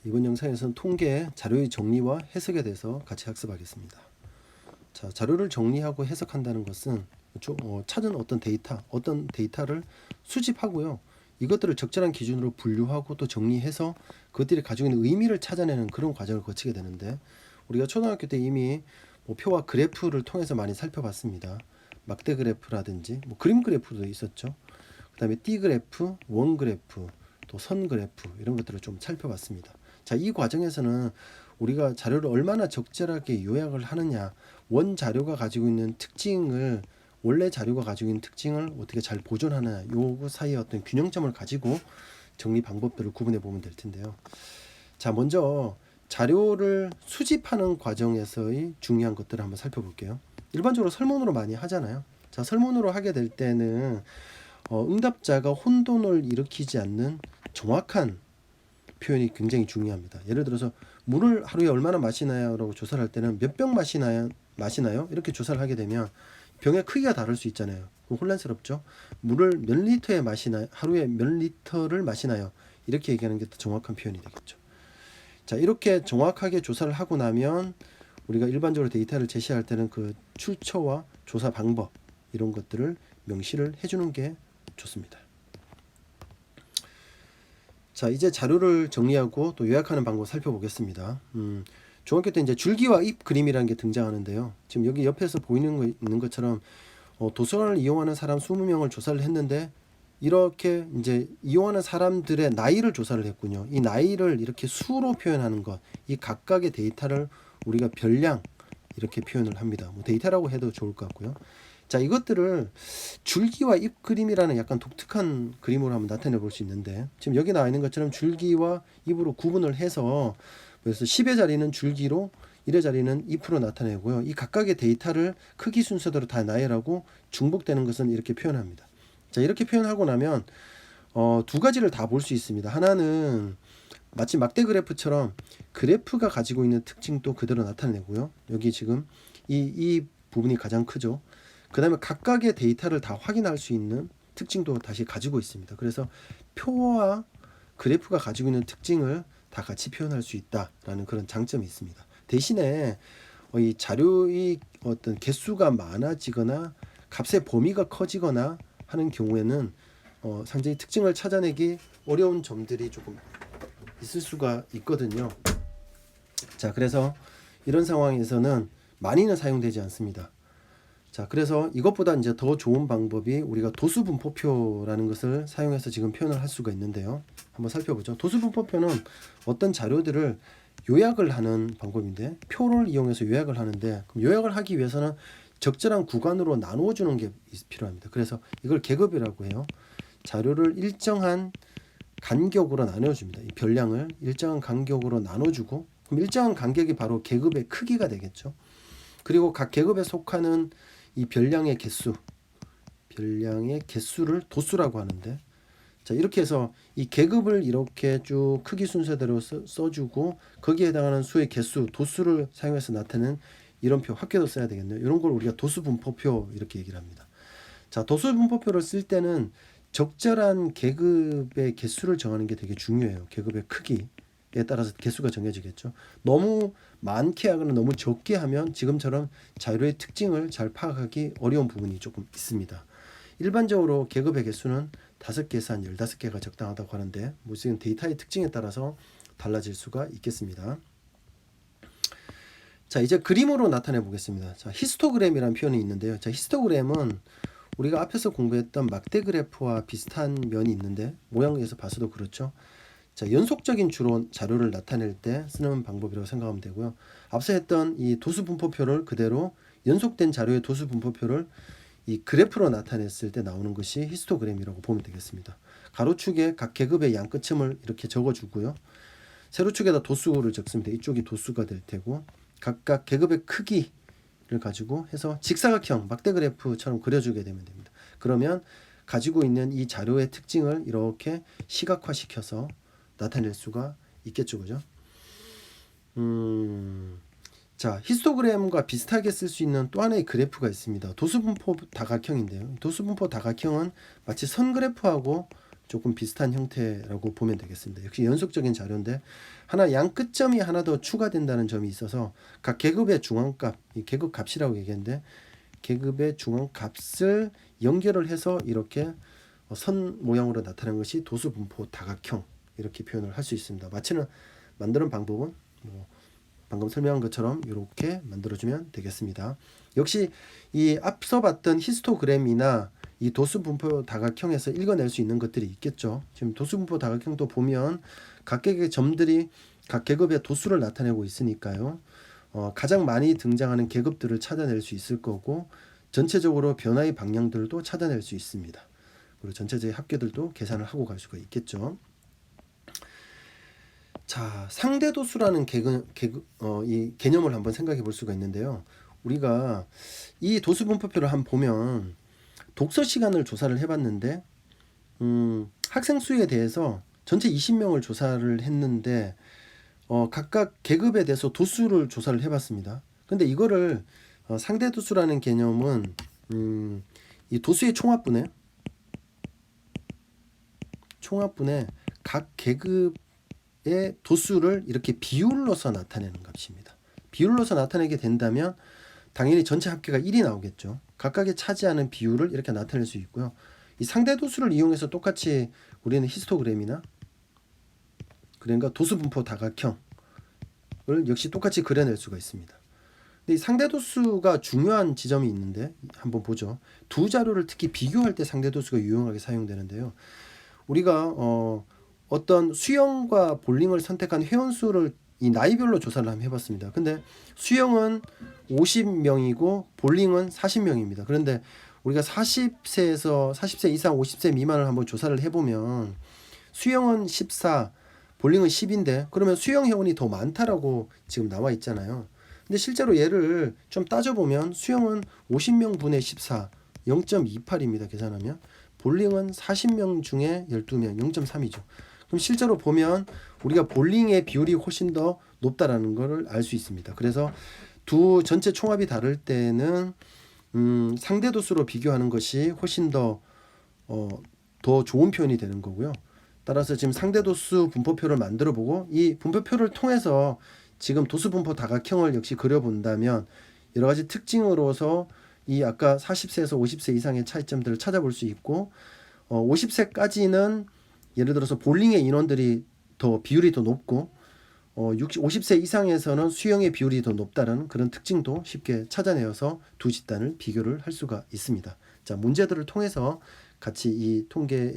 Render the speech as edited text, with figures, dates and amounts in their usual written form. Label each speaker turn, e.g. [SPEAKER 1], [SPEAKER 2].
[SPEAKER 1] 이번 영상에서는 통계 자료의 정리와 해석에 대해서 같이 학습하겠습니다. 자, 자료를 정리하고 해석한다는 것은 찾은 어떤 데이터를 수집하고요. 이것들을 적절한 기준으로 분류하고 또 정리해서 그것들이 가지고 있는 의미를 찾아내는 그런 과정을 거치게 되는데, 우리가 초등학교 때 이미 표와 그래프를 통해서 많이 살펴봤습니다. 막대 그래프라든지 그림 그래프도 있었죠. 그 다음에 띠 그래프, 원 그래프, 또 선 그래프, 이런 것들을 좀 살펴봤습니다. 자, 이 과정에서는 우리가 자료를 얼마나 적절하게 요약을 하느냐, 원 자료가 가지고 있는 특징을, 원래 자료가 가지고 있는 특징을 어떻게 잘 보존하느냐, 요거 사이에 어떤 균형점을 가지고 정리 방법들을 구분해 보면 될 텐데요. 자, 먼저 자료를 수집하는 과정에서의 중요한 것들을 한번 살펴볼게요. 일반적으로 설문으로 많이 하잖아요. 자, 설문으로 하게 될 때는 응답자가 혼돈을 일으키지 않는 정확한 표현이 굉장히 중요합니다. 예를 들어서 물을 하루에 얼마나 마시나요? 라고 조사를 할 때는 몇 병 마시나요? 이렇게 조사를 하게 되면 병의 크기가 다를 수 있잖아요. 혼란스럽죠? 물을 몇 리터에 마시나요? 하루에 몇 리터를 마시나요? 이렇게 얘기하는 게 더 정확한 표현이 되겠죠. 자, 이렇게 정확하게 조사를 하고 나면 우리가 일반적으로 데이터를 제시할 때는 그 출처와 조사 방법, 이런 것들을 명시를 해주는 게 좋습니다. 자, 이제 자료를 정리하고 또 요약하는 방법 살펴보겠습니다. 중학교 때 이제 줄기와 잎 그림이라는 게 등장하는데요. 지금 여기 옆에서 있는 것처럼 도서관을 이용하는 사람 20명을 조사를 했는데, 이렇게 이제 이용하는 사람들의 나이를 조사를 했군요. 이 나이를 이렇게 수로 표현하는 것, 이 각각의 데이터를 우리가 별량 이렇게 표현을 합니다. 데이터라고 해도 좋을 것 같고요. 자, 이것들을 줄기와 잎 그림이라는 약간 독특한 그림으로 한번 나타내 볼 수 있는데, 지금 여기 나와 있는 것처럼 줄기와 잎으로 구분을 해서, 그래서 10의 자리는 줄기로 1의 자리는 잎으로 나타내고요. 이 각각의 데이터를 크기 순서대로 다 나열하고 중복되는 것은 이렇게 표현합니다. 자, 이렇게 표현하고 나면 두 가지를 다 볼 수 있습니다. 하나는 마치 막대 그래프처럼 그래프가 가지고 있는 특징도 그대로 나타내고요. 여기 지금 이 부분이 가장 크죠. 그 다음에 각각의 데이터를 다 확인할 수 있는 특징도 다시 가지고 있습니다. 그래서 표와 그래프가 가지고 있는 특징을 다 같이 표현할 수 있다라는 그런 장점이 있습니다. 대신에 이 자료의 어떤 개수가 많아지거나 값의 범위가 커지거나 하는 경우에는 상당히 특징을 찾아내기 어려운 점들이 조금 있을 수가 있거든요. 자, 그래서 이런 상황에서는 많이는 사용되지 않습니다. 자, 그래서 이것보다 이제 더 좋은 방법이 우리가 도수분포표라는 것을 사용해서 지금 표현을 할 수가 있는데요. 한번 살펴보죠. 도수분포표는 어떤 자료들을 요약을 하는 방법인데, 표를 이용해서 요약을 하는데, 그럼 요약을 하기 위해서는 적절한 구간으로 나누어 주는 게 필요합니다. 그래서 이걸 계급이라고 해요. 자료를 일정한 간격으로 나누어 줍니다. 이 별량을 일정한 간격으로 나눠주고, 그럼 일정한 간격이 바로 계급의 크기가 되겠죠. 그리고 각 계급에 속하는 이 별량의 개수를 도수라고 하는데, 자, 이렇게 해서 이 계급을 이렇게 쭉 크기 순서대로 써주고, 거기에 해당하는 수의 개수, 도수를 사용해서 나타내는 이런 표, 학교도 써야 되겠네요. 이런 걸 우리가 도수분포표 이렇게 얘기를 합니다. 자, 도수분포표를 쓸 때는 적절한 계급의 개수를 정하는 게 되게 중요해요. 계급의 크기에 따라서 개수가 정해지겠죠. 너무 많게 하거나 너무 적게 하면 지금처럼 자료의 특징을 잘 파악하기 어려운 부분이 조금 있습니다. 일반적으로 계급의 개수는 5개에서 한 15개가 적당하다고 하는데, 지금 데이터의 특징에 따라서 달라질 수가 있겠습니다. 자, 이제 그림으로 나타내 보겠습니다. 자, 히스토그램이라는 표현이 있는데요. 자, 히스토그램은 우리가 앞에서 공부했던 막대 그래프와 비슷한 면이 있는데, 모양에서 봐서도 그렇죠. 자, 연속적인 주로 자료를 나타낼 때 쓰는 방법이라고 생각하면 되고요. 앞서 했던 이 도수분포표를 그대로 연속된 자료의 도수분포표를 이 그래프로 나타냈을 때 나오는 것이 히스토그램이라고 보면 되겠습니다. 가로축에 각 계급의 양끝점을 이렇게 적어주고요. 세로축에다 도수를 적습니다. 이쪽이 도수가 될 테고, 각각 계급의 크기를 가지고 해서 직사각형 막대 그래프처럼 그려주게 되면 됩니다. 그러면 가지고 있는 이 자료의 특징을 이렇게 시각화시켜서 나타낼 수가 있겠죠, 그죠? 자, 히스토그램과 비슷하게 쓸 수 있는 또 하나의 그래프가 있습니다. 도수분포 다각형인데요. 도수분포 다각형은 마치 선 그래프하고 조금 비슷한 형태라고 보면 되겠습니다. 역시 연속적인 자료인데 하나 양 끝점이 하나 더 추가된다는 점이 있어서 각 계급의 중앙값, 이 계급값이라고 얘기했는데 계급의 중앙값을 연결을 해서 이렇게 선 모양으로 나타나는 것이 도수분포 다각형 이렇게 표현을 할 수 있습니다. 마치는 만드는 방법은 방금 설명한 것처럼 이렇게 만들어주면 되겠습니다. 역시 이 앞서 봤던 히스토그램이나 이 도수분포 다각형에서 읽어낼 수 있는 것들이 있겠죠. 지금 도수분포 다각형도 보면 각각의 점들이 각 계급의 도수를 나타내고 있으니까요. 가장 많이 등장하는 계급들을 찾아낼 수 있을 거고 전체적으로 변화의 방향들도 찾아낼 수 있습니다. 그리고 전체적인 합계들도 계산을 하고 갈 수가 있겠죠. 자, 상대도수라는 이 개념을 한번 생각해 볼 수가 있는데요. 우리가 이 도수분포표를 한번 보면 독서 시간을 조사를 해봤는데 학생 수에 대해서 전체 20명을 조사를 했는데 각각 계급에 대해서 도수를 조사를 해봤습니다. 근데 이거를 상대도수라는 개념은 이 도수의 총합분에 각 계급의 도수를 이렇게 비율로서 나타내는 값입니다. 비율로서 나타내게 된다면 당연히 전체 합계가 1이 나오겠죠. 각각의 차지하는 비율을 이렇게 나타낼 수 있고요. 이 상대도수를 이용해서 똑같이 우리는 히스토그램이나 그러니까 도수분포 다각형을 역시 똑같이 그려낼 수가 있습니다. 근데 이 상대도수가 중요한 지점이 있는데 한번 보죠. 두 자료를 특히 비교할 때 상대도수가 유용하게 사용되는데요. 우리가 어떤 수영과 볼링을 선택한 회원수를 이 나이별로 조사를 한번 해봤습니다. 근데 수영은 50명이고 볼링은 40명입니다. 그런데 우리가 40세 이상 50세 미만을 한번 조사를 해보면 수영은 14, 볼링은 10인데 그러면 수영 회원이 더 많다라고 지금 나와 있잖아요. 근데 실제로 얘를 좀 따져보면 수영은 50명 분의 14, 0.28입니다. 계산하면 볼링은 40명 중에 12명, 0.3이죠. 그럼 실제로 보면 우리가 볼링의 비율이 훨씬 더 높다라는 것을 알 수 있습니다. 그래서 두 전체 총합이 다를 때는 상대도수로 비교하는 것이 훨씬 더 좋은 표현이 되는 거고요. 따라서 지금 상대도수 분포표를 만들어 보고 이 분포표를 통해서 지금 도수분포 다각형을 역시 그려본다면 여러 가지 특징으로서 이 아까 40세에서 50세 이상의 차이점들을 찾아볼 수 있고 50세까지는 예를 들어서 볼링의 인원들이 비율이 더 높고 50세 이상에서는 수영의 비율이 더 높다는 그런 특징도 쉽게 찾아내어서 두 집단을 비교를 할 수가 있습니다. 자, 문제들을 통해서 같이 이 통계